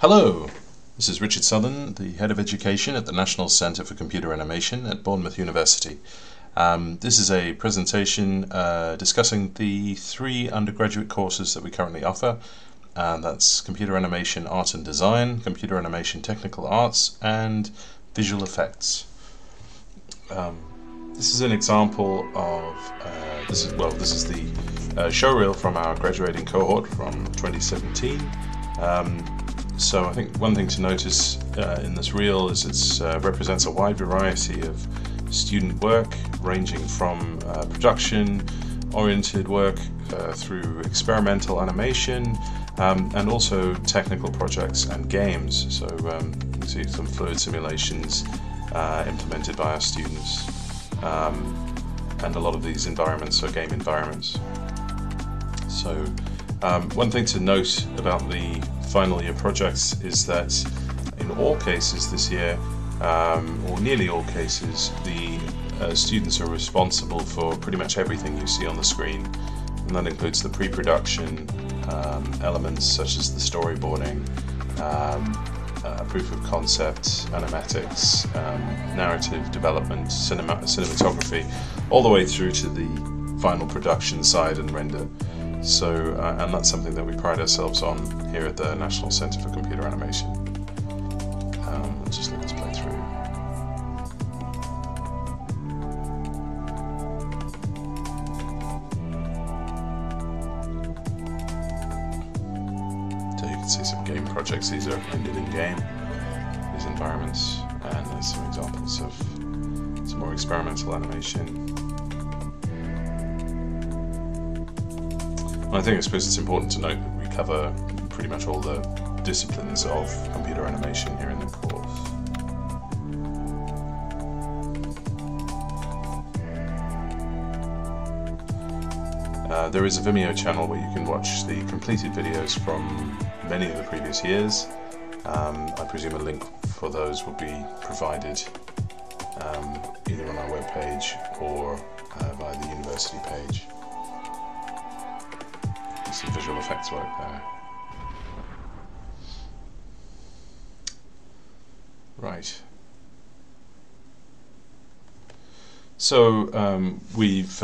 Hello, this is Richard Southern, the Head of Education at the National Centre for Computer Animation at Bournemouth University. This is a presentation discussing the 3 undergraduate courses that we currently offer. That's Computer Animation Art and Design, Computer Animation Technical Arts, and Visual Effects. This is an example of, this is the showreel from our graduating cohort from 2017. So I think one thing to notice in this reel is it represents a wide variety of student work, ranging from production-oriented work through experimental animation, and also technical projects and games. So you can see some fluid simulations implemented by our students, and a lot of these environments are game environments. So one thing to note about the final year projects is that in all cases this year, or nearly all cases, the students are responsible for pretty much everything you see on the screen, and that includes the pre-production elements such as the storyboarding, proof of concept, animatics, narrative development, cinematography, all the way through to the final production side and render. So, and that's something that we pride ourselves on here at the National Centre for Computer Animation. Let's just let this play through. So you can see some game projects. These are rendered in game, these environments, and there's some examples of some more experimental animation. I suppose it's important to note that we cover pretty much all the disciplines of computer animation here in the course. There is a Vimeo channel where you can watch the completed videos from many of the previous years. I presume a link for those will be provided either on our webpage or via the university page. Some visual effects work there. Right. So we've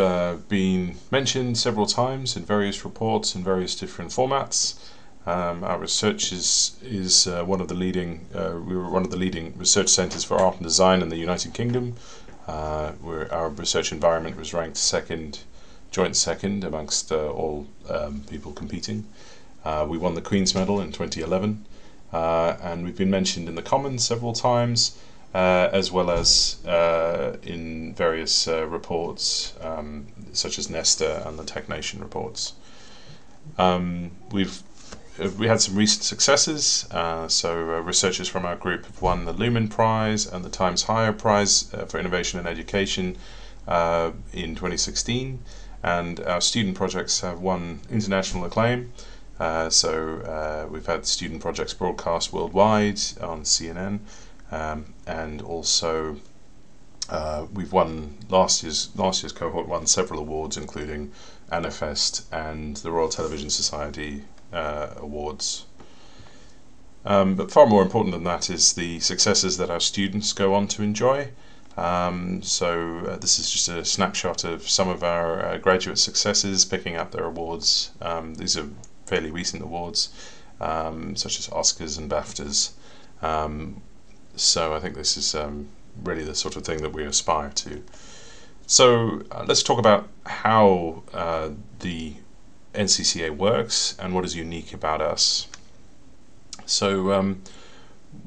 been mentioned several times in various reports in various different formats. Our research is one of the leading. We were one of the leading research centres for art and design in the United Kingdom, where our research environment was ranked joint second amongst all people competing. We won the Queen's Medal in 2011, and we've been mentioned in the Commons several times, as well as in various reports such as Nesta and the Tech Nation reports. We had some recent successes, so researchers from our group have won the Lumen Prize and the Times Higher Prize for Innovation in Education in 2016. And our student projects have won international acclaim. So we've had student projects broadcast worldwide on CNN, and also we've won last year's cohort won several awards, including Anifest and the Royal Television Society awards. But far more important than that is the successes that our students go on to enjoy. This is just a snapshot of some of our graduate successes picking up their awards. These are fairly recent awards, such as Oscars and BAFTAs. So I think this is really the sort of thing that we aspire to. So let's talk about how the NCCA works and what is unique about us. So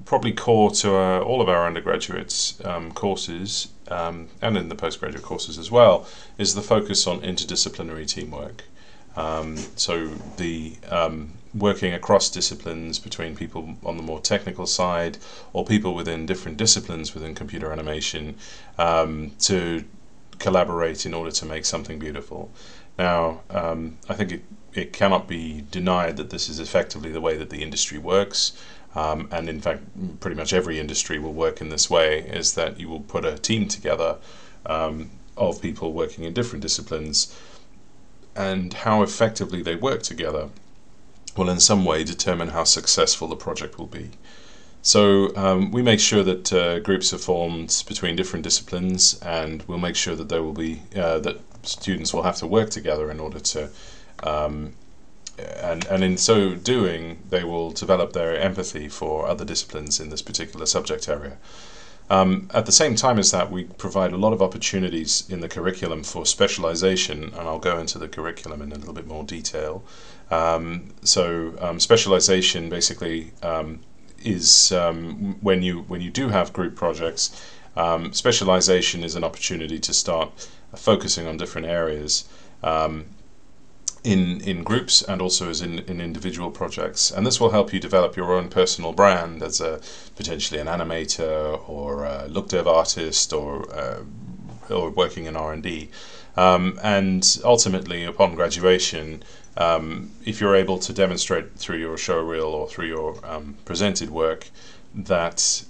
probably core to all of our undergraduate courses, and in the postgraduate courses as well, is the focus on interdisciplinary teamwork. So the working across disciplines between people on the more technical side or people within different disciplines within computer animation to collaborate in order to make something beautiful. Now, I think it cannot be denied that this is effectively the way that the industry works. And in fact, pretty much every industry will work in this way, is that you will put a team together of people working in different disciplines, and how effectively they work together will in some way determine how successful the project will be. So we make sure that groups are formed between different disciplines, and we'll make sure that there will be that students will have to work together in order to and in so doing they will develop their empathy for other disciplines in this particular subject area. At the same time as that, we provide a lot of opportunities in the curriculum for specialization, and I'll go into the curriculum in a little bit more detail. Specialization basically is when you do have group projects, specialization is an opportunity to start focusing on different areas in groups and also as in individual projects, and this will help you develop your own personal brand as potentially an animator or a look dev artist or working in R&D, and ultimately upon graduation, if you're able to demonstrate through your show reel or through your presented work that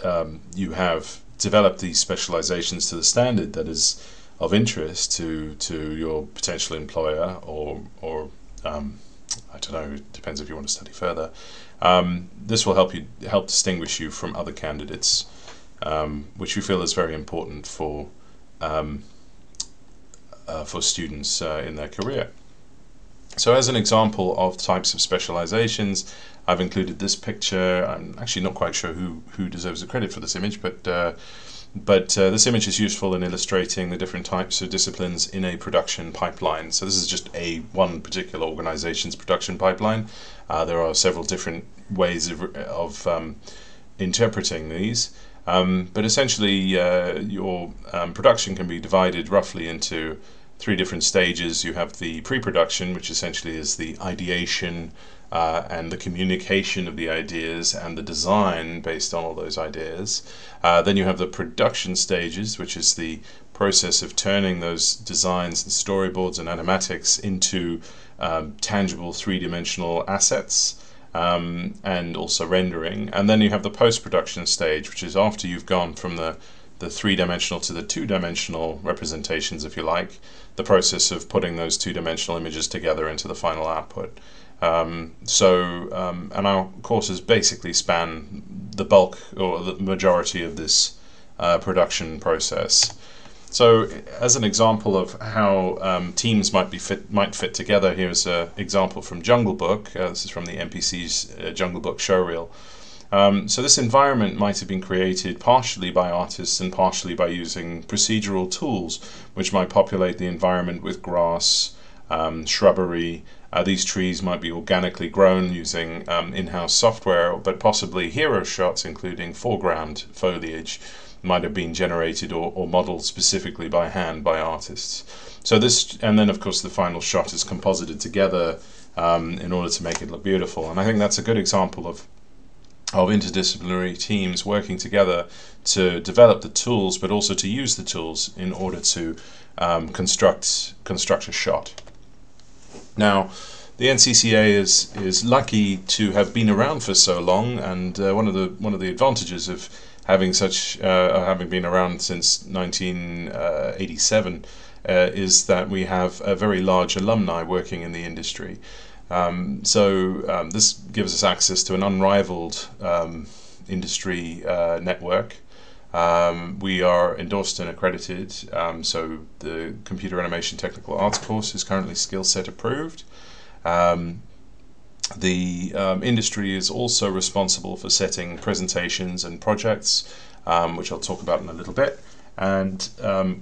you have developed these specializations to the standard that is of interest to your potential employer, or I don't know, it depends if you want to study further. This will help distinguish you from other candidates, which we feel is very important for students in their career. So as an example of types of specializations, I've included this picture. I'm actually not quite sure who deserves the credit for this image, but this image is useful in illustrating the different types of disciplines in a production pipeline. So this is just one particular organization's production pipeline. There are several different ways of interpreting these, but essentially your production can be divided roughly into 3 different stages. You have the pre-production, which essentially is the ideation and the communication of the ideas and the design based on all those ideas. Then you have the production stages, which is the process of turning those designs and storyboards and animatics into tangible 3-dimensional assets, and also rendering. And then you have the post-production stage, which is after you've gone from the 3-dimensional to the 2-dimensional representations, if you like, the process of putting those 2-dimensional images together into the final output. And our courses basically span the bulk or the majority of this production process. So as an example of how teams might fit together, here's an example from Jungle Book. This is from the NPC's Jungle Book showreel. So this environment might have been created partially by artists and partially by using procedural tools, which might populate the environment with grass, shrubbery. These trees might be organically grown using in-house software, but possibly hero shots, including foreground foliage, might have been generated or modeled specifically by hand by artists. So this, and then of course the final shot is composited together in order to make it look beautiful. And I think that's a good example of interdisciplinary teams working together to develop the tools, but also to use the tools in order to construct a shot. Now, the NCCA is lucky to have been around for so long, and one of the advantages of having been around since 1987 is that we have a very large alumni working in the industry. This gives us access to an unrivaled industry network. We are endorsed and accredited, so the Computer Animation Technical Arts course is currently skill set approved. The industry is also responsible for setting presentations and projects, which I'll talk about in a little bit. And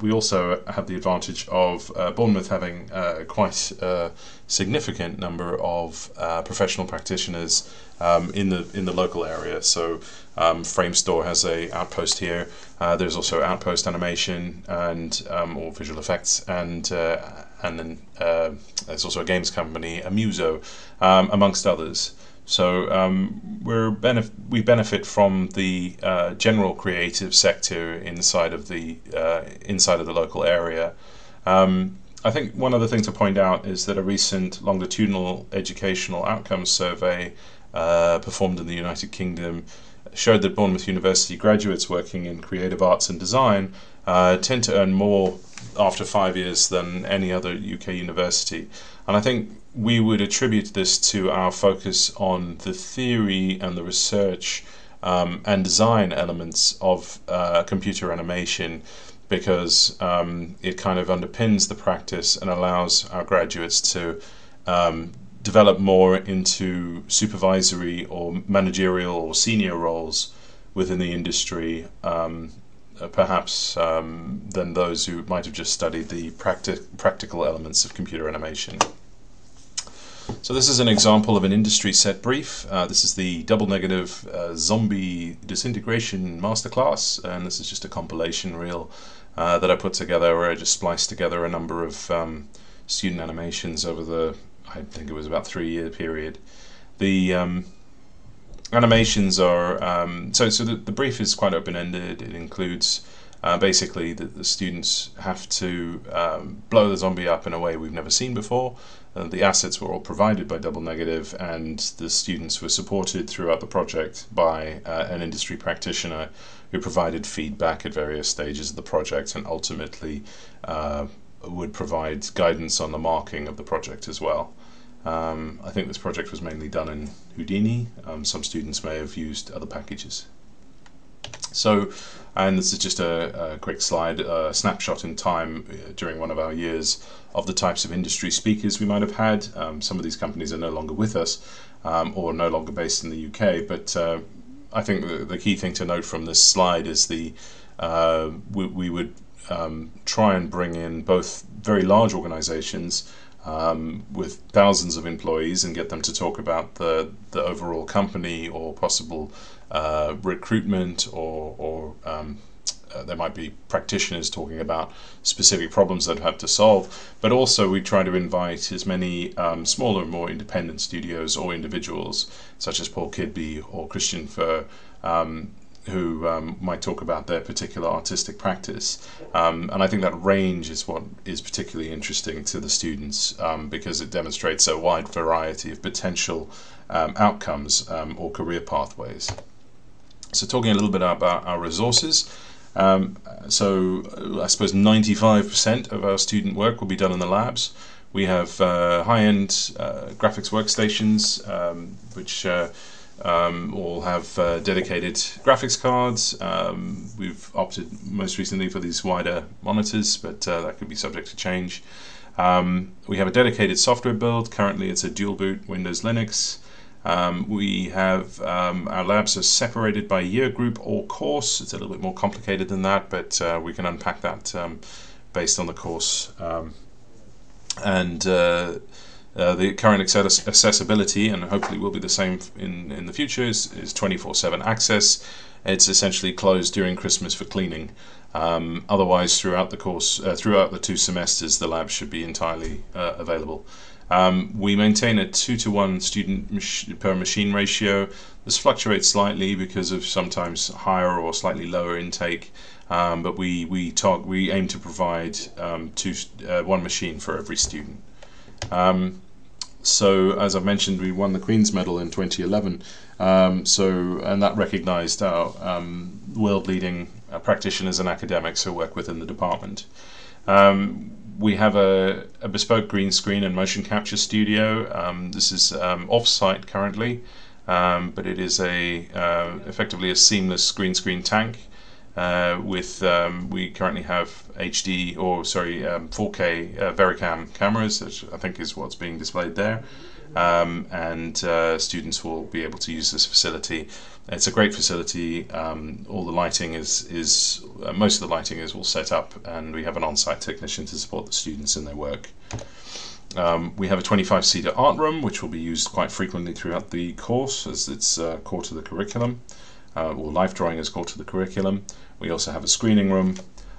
we also have the advantage of Bournemouth having quite a significant number of professional practitioners in the local area. So Framestore has a outpost here. There's also Outpost Animation and or visual effects, and then there's also a games company, Amuso, amongst others. So we benefit from the general creative sector inside of the local area. I think one other thing to point out is that a recent longitudinal educational outcomes survey performed in the United Kingdom showed that Bournemouth University graduates working in creative arts and design tend to earn more after 5 years than any other UK university. And I think we would attribute this to our focus on the theory and the research and design elements of computer animation, because it kind of underpins the practice and allows our graduates to develop more into supervisory or managerial or senior roles within the industry, perhaps than those who might have just studied the practical elements of computer animation. So this is an example of an industry set brief. This is the double negative zombie disintegration masterclass, and this is just a compilation reel that I put together where I just spliced together a number of student animations over the, I think it was about 3-year period. The animations are, so the brief is quite open-ended. It includes basically that the students have to blow the zombie up in a way we've never seen before. The assets were all provided by Double Negative, and the students were supported throughout the project by an industry practitioner who provided feedback at various stages of the project, and ultimately would provide guidance on the marking of the project as well. I think this project was mainly done in Houdini. Some students may have used other packages. So, and this is just a quick slide, a snapshot in time during one of our years of the types of industry speakers we might have had. Some of these companies are no longer with us or no longer based in the UK, but I think the key thing to note from this slide is we would try and bring in both very large organizations with thousands of employees and get them to talk about the overall company or possible recruitment, or there might be practitioners talking about specific problems they'd have to solve. But also we try to invite as many smaller, more independent studios or individuals such as Paul Kidby or Christian Fur, who might talk about their particular artistic practice. And I think that range is what is particularly interesting to the students, because it demonstrates a wide variety of potential outcomes or career pathways. So talking a little bit about our resources, so I suppose 95% of our student work will be done in the labs. We have high-end graphics workstations, which all have dedicated graphics cards. We've opted most recently for these wider monitors, but that could be subject to change. We have a dedicated software build. Currently it's a dual boot Windows Linux. We have our labs are separated by year group or course. It's a little bit more complicated than that, but we can unpack that based on the course. The current accessibility, and hopefully will be the same in the future, is 24/7 access. It's essentially closed during Christmas for cleaning. Otherwise, throughout the course, throughout the 2 semesters, the lab should be entirely available. We maintain a 2-to-1 student per machine ratio. This fluctuates slightly because of sometimes higher or slightly lower intake, but we aim to provide one machine for every student. So as I mentioned, we won the Queen's Medal in 2011, and that recognised our world-leading practitioners and academics who work within the department. We have a bespoke green screen and motion capture studio. This is off-site currently, but it is effectively a seamless green screen tank. We currently have 4K Vericam cameras, which I think is what's being displayed there, and students will be able to use this facility. It's a great facility. All the lighting most of the lighting is all set up, and we have an on-site technician to support the students in their work. We have a 25-seater art room, which will be used quite frequently throughout the course, as it's core to the curriculum, or life drawing is core to the curriculum. We also have a screening room,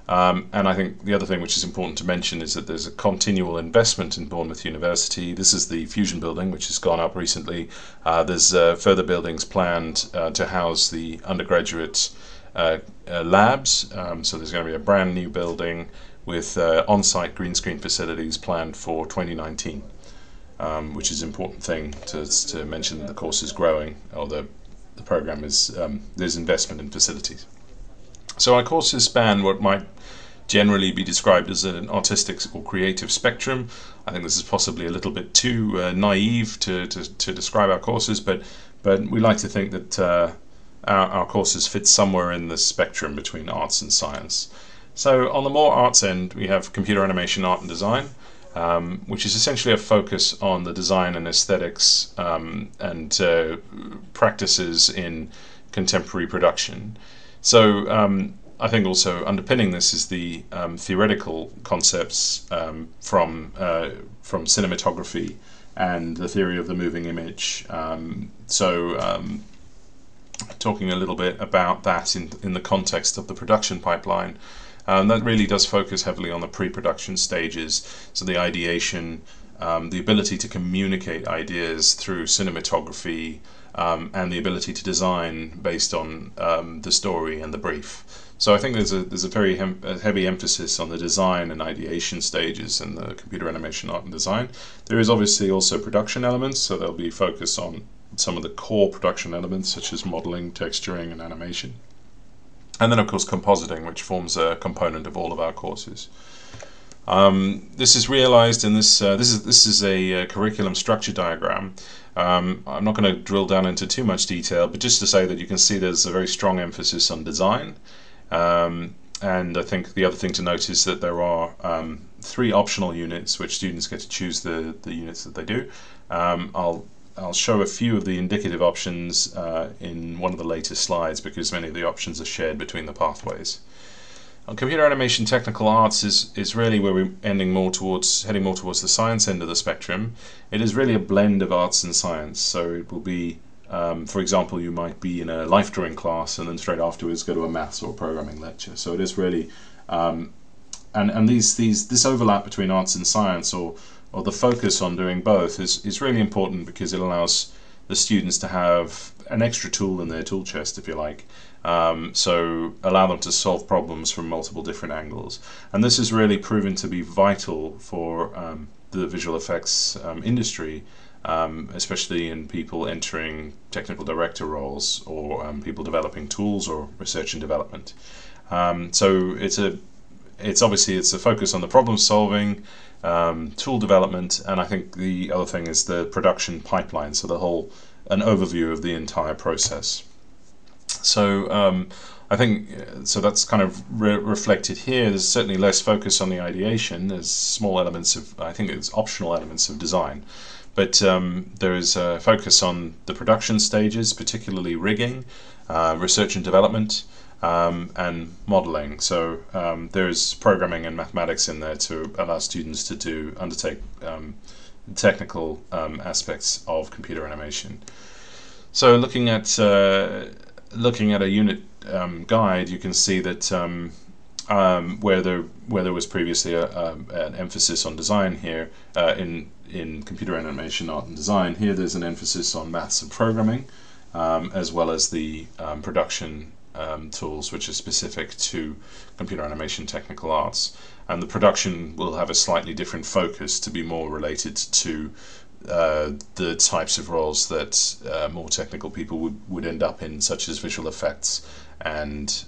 and I think the other thing which is important to mention is that there's a continual investment in Bournemouth University. This is the Fusion building, which has gone up recently. There's further buildings planned to house the undergraduate labs, so there's going to be a brand new building with on-site green screen facilities planned for 2019, which is an important thing to mention that the course is growing, or the program is, there's investment in facilities. So our courses span what might generally be described as an artistic or creative spectrum. I think this is possibly a little bit too naive to describe our courses, but we like to think that our courses fit somewhere in the spectrum between arts and science. So on the more arts end, we have computer animation, art and design, which is essentially a focus on the design and aesthetics and practices in contemporary production. So I think also underpinning this is the theoretical concepts from cinematography and the theory of the moving image. Talking a little bit about that in the context of the production pipeline. That really does focus heavily on the pre-production stages, so the ideation, the ability to communicate ideas through cinematography, and the ability to design based on the story and the brief. So I think there's a very heavy emphasis on the design and ideation stages in the computer animation, art and design. There is obviously also production elements, so there'll be focus on some of the core production elements such as modeling, texturing and animation. And then of course compositing, which forms a component of all of our courses. This is realized in this is a curriculum structure diagram. I'm not going to drill down into too much detail, but just to say that you can see there's a very strong emphasis on design. And I think the other thing to note is that there are 3 optional units which students get to choose the units that they do. I'll show a few of the indicative options in one of the later slides because many of the options are shared between the pathways. On computer animation technical arts is really where we're heading more towards the science end of the spectrum. It is really a blend of arts and science, so it will be for example, you might be in a life drawing class and then straight afterwards go to a maths or programming lecture. So it is really this overlap between arts and science, or the focus on doing both, is really important because it allows the students to have an extra tool in their tool chest, if you like. So allow them to solve problems from multiple different angles. And this has really proven to be vital for the visual effects industry, especially in people entering technical director roles or people developing tools or research and development. So it's obviously a focus on the problem solving, tool development, and I think the other thing is the production pipeline, so an overview of the entire process. So I think so that's kind of reflected here. There's certainly less focus on the ideation. There's small elements of, I think it's optional elements of design, but there is a focus on the production stages, particularly rigging, research and development, and modeling. So there's programming and mathematics in there to allow students to undertake technical aspects of computer animation. So looking at a unit guide, you can see that where there was previously an emphasis on design here in computer animation, art and design, here there's an emphasis on maths and programming, as well as the production tools which are specific to computer animation technical arts. And the production will have a slightly different focus to be more related to the types of roles that more technical people would end up in, such as visual effects and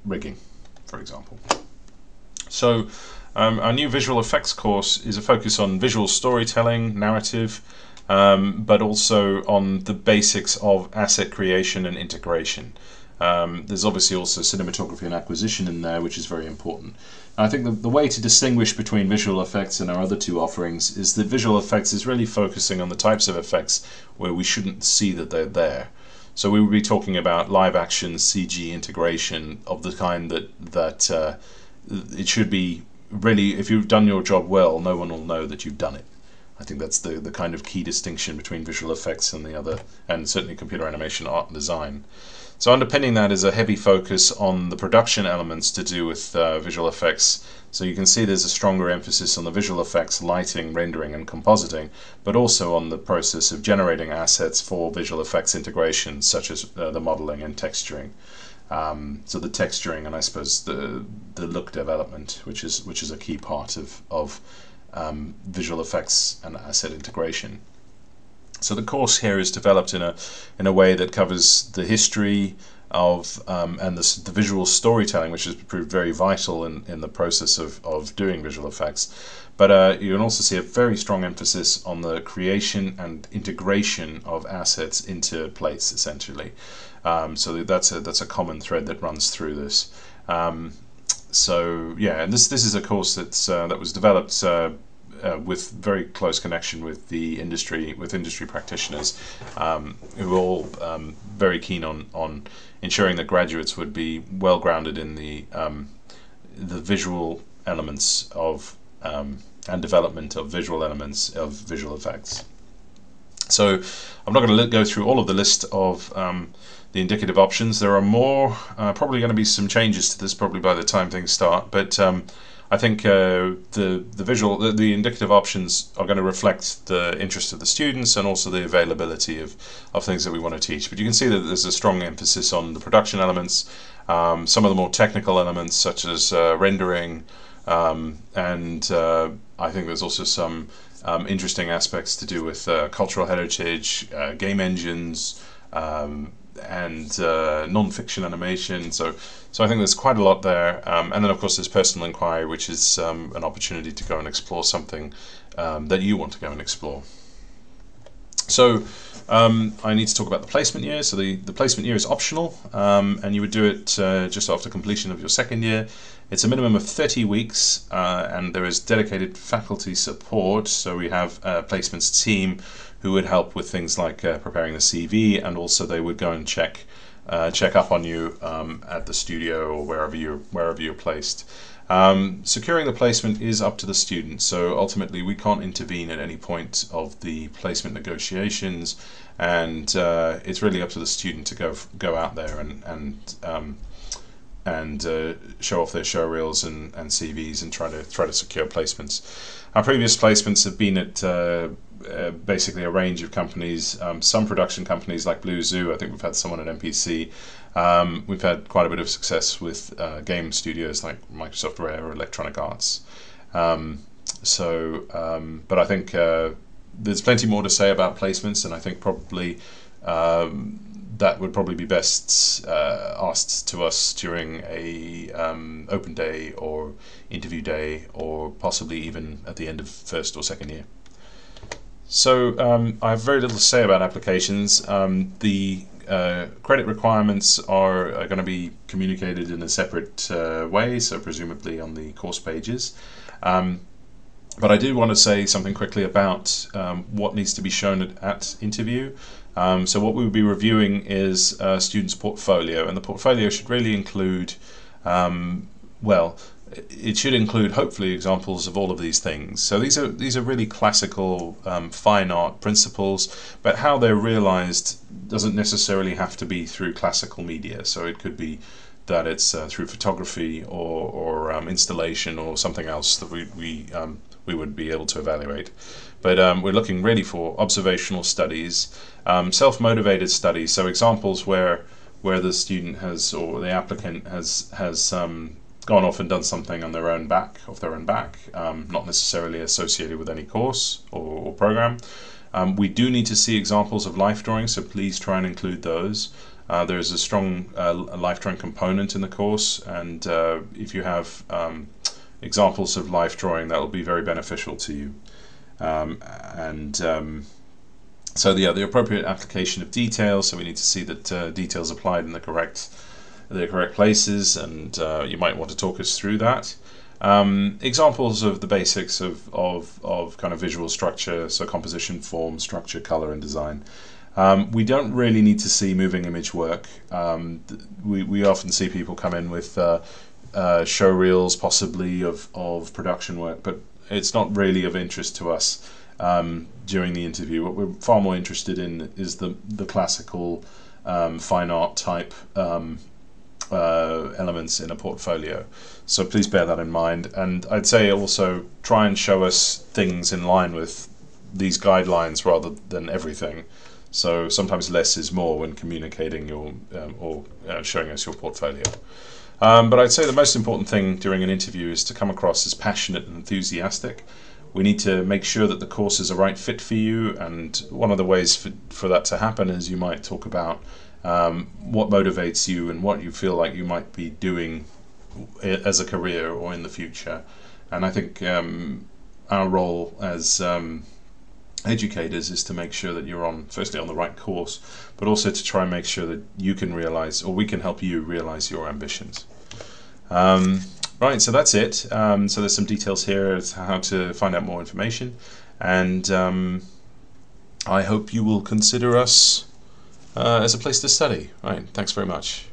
rigging, for example. So our new visual effects course is a focus on visual storytelling, narrative, but also on the basics of asset creation and integration. There's obviously also cinematography and acquisition in there, which is very important. And I think the way to distinguish between visual effects and our other 2 offerings is that visual effects is really focusing on the types of effects where we shouldn't see that they're there. So we would be talking about live action CG integration of the kind that it should be really, if you've done your job well, no one will know that you've done it. I think that's the kind of key distinction between visual effects and the other, and certainly computer animation, art and design. So underpinning that is a heavy focus on the production elements to do with visual effects. So you can see there's a stronger emphasis on the visual effects, lighting, rendering and compositing, but also on the process of generating assets for visual effects integration, such as the modeling and texturing. So the texturing and I suppose the look development, which is a key part of visual effects and asset integration. So the course here is developed in a way that covers the history, and the visual storytelling, which has proved very vital in the process of doing visual effects. But you can also see a very strong emphasis on the creation and integration of assets into plates, essentially. So that's a common thread that runs through this. So yeah, and this is a course that was developed with very close connection with the industry, with industry practitioners, who are all very keen on ensuring that graduates would be well grounded in the visual elements of and development of visual elements of visual effects. So I'm not going to go through all of the list of the indicative options. There are more, probably going to be some changes to this probably by the time things start, but I think the indicative options are going to reflect the interest of the students and also the availability of things that we want to teach. But you can see that there's a strong emphasis on the production elements, some of the more technical elements such as rendering, and I think there's also some interesting aspects to do with cultural heritage, game engines, and non-fiction animation. So I think there's quite a lot there. And then of course there's personal inquiry, which is an opportunity to go and explore something that you want to go and explore. So I need to talk about the placement year. So the placement year is optional, and you would do it just after completion of your second year. It's a minimum of 30 weeks, and there is dedicated faculty support. So we have a placements team who would help with things like preparing the CV, and also they would go and check up on you at the studio or wherever you're placed. Securing the placement is up to the student, so ultimately we can't intervene at any point of the placement negotiations, and it's really up to the student to go out there and show off their show reels and CVs and try to secure placements. Our previous placements have been at basically a range of companies, some production companies like Blue Zoo. I think we've had someone at NPC. We've had quite a bit of success with game studios like Microsoft Rare or Electronic Arts. But I think there's plenty more to say about placements, and I think probably that would probably be best asked to us during a open day or interview day, or possibly even at the end of first or second year. So I have very little to say about applications. The credit requirements are going to be communicated in a separate way, so presumably on the course pages. But I do want to say something quickly about what needs to be shown at interview. So what we will be reviewing is a student's portfolio, and the portfolio should really include, it should include hopefully examples of all of these things. So these are really classical fine art principles, but how they're realized doesn't necessarily have to be through classical media. So it could be that it's through photography or installation or something else that we would be able to evaluate. But we're looking really for observational studies, self-motivated studies, so examples where the student has, or the applicant has gone off and done something on their own back, not necessarily associated with any course or program. We do need to see examples of life drawings, so please try and include those. There's a strong life drawing component in the course, and if you have examples of life drawing, that will be very beneficial to you. So the appropriate application of details, so we need to see that details applied in the correct places, and you might want to talk us through that. Examples of the basics of kind of visual structure, so composition, form, structure, color, and design. We don't really need to see moving image work. We often see people come in with show reels, possibly of production work, but it's not really of interest to us during the interview. What we're far more interested in is the classical fine art type elements in a portfolio. So please bear that in mind, and I'd say also try and show us things in line with these guidelines rather than everything. So sometimes less is more when communicating your or showing us your portfolio. But I'd say the most important thing during an interview is to come across as passionate and enthusiastic. We need to make sure that the course is a right fit for you, and one of the ways for that to happen is you might talk about what motivates you and what you feel like you might be doing as a career or in the future. And I think our role as educators is to make sure that you're firstly on the right course, but also to try and make sure that you can realize, or we can help you realize, your ambitions. Right, so that's it. So there's some details here as to how to find out more information, and I hope you will consider us as a place to study. Right, thanks very much.